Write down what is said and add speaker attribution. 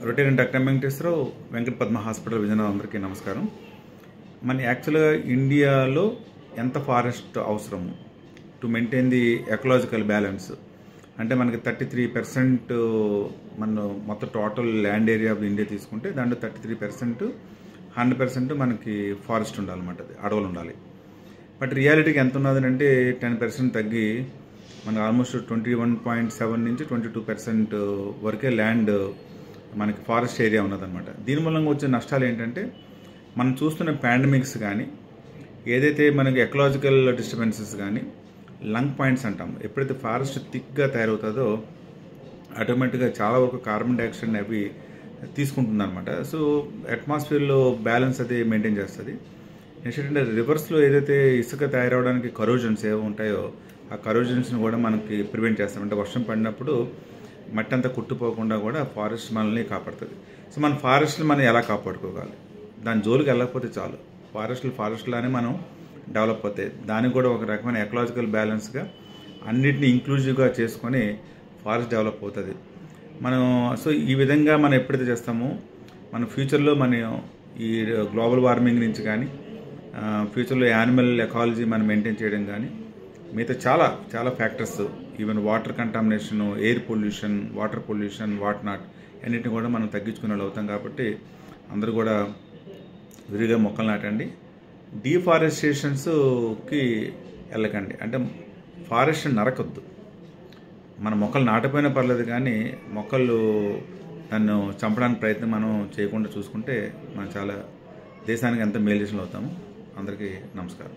Speaker 1: Rotarian doctor Venkateswararao, Venkata Padma hospital Vizianagaram. అందరికీ నమస్కారం. మన యాక్చువల్గా ఇండియాలో ఎంత ఫారెస్ట్ అవసరము to maintain the ecological balance అంటే మనకి 33% మన మొత్తం total land area of India తీసుకుంటే దాంట్లో 33% 100% మనకి ఫారెస్ట్ ఉండాలన్నమాట, అడవులు ఉండాలి. బట్ రియాలిటీకి ఎంత ఉన్నది అంటే 10% తగ్గి మనకు ఆల్మోస్ట్ 21.7 నుంచి 22% వరకే ల్యాండ్ మనకి ఫారెస్ట్ ఏరియా ఉన్నదన్నమాట. దీని మూలంగా వచ్చే నష్టాలు ఏంటంటే మనం చూస్తున్న పాండమిక్స్ కానీ, ఏదైతే మనకి ఎకలాజికల్ డిస్టర్బెన్సెస్ కానీ, లంగ్ పాయింట్స్ అంటాము. ఎప్పుడైతే ఫారెస్ట్ థిక్గా తయారవుతుందో ఆటోమేటిక్గా చాలా వరకు కార్బన్ డైఆక్సైడ్ అవి తీసుకుంటుందన్నమాట. సో అట్మాస్ఫియర్లో బ్యాలెన్స్ అది మెయింటైన్ చేస్తుంది. నెక్స్ట్ ఏంటంటే రివర్స్లో ఏదైతే ఇసుక తయారవడానికి కరోజన్స్ ఏవో ఉంటాయో ఆ కరోజన్స్ని కూడా మనకి ప్రివెంట్ చేస్తాం. అంటే వర్షం పడినప్పుడు మట్టి అంతా కుట్టుపోకుండా కూడా ఫారెస్ట్ మనల్ని కాపాడుతుంది. సో మన ఫారెస్ట్ని మనం ఎలా కాపాడుకోవాలి, దాని జోలికి వెళ్ళకపోతే చాలు. ఫారెస్ట్లానే మనం డెవలప్ అవుతాయి. దానికి కూడా ఒక రకమైన ఎకలాజికల్ బ్యాలెన్స్గా అన్నిటిని ఇంక్లూజివ్గా చేసుకొని ఫారెస్ట్ డెవలప్ అవుతుంది. మనం సో ఈ విధంగా మనం ఎప్పుడైతే చేస్తామో మన ఫ్యూచర్లో మనం ఈ గ్లోబల్ వార్మింగ్ నుంచి కానీ, ఫ్యూచర్లో యానిమల్ ఎకాలజీ మనం మెయింటైన్ చేయడం కానీ, మిగతా చాలా చాలా factors, even water contamination, air pollution, water pollution, what not అన్నిటిని కూడా మనం తగ్గించుకునే వాళ్ళు అవుతాం. కాబట్టి అందరూ కూడా విరిగా మొక్కలు నాటండి. డీఫారెస్టేషన్స్కి వెళ్ళకండి. అంటే ఫారెస్ట్ నరకొద్దు. మన మొక్కలు నాటపోయినా పర్లేదు, కానీ మొక్కలు నన్ను చంపడానికి ప్రయత్నం మనం చేయకుండా చూసుకుంటే మనం చాలా దేశానికి ఎంత మేలు చేసిన అవుతాము. అందరికీ నమస్కారం.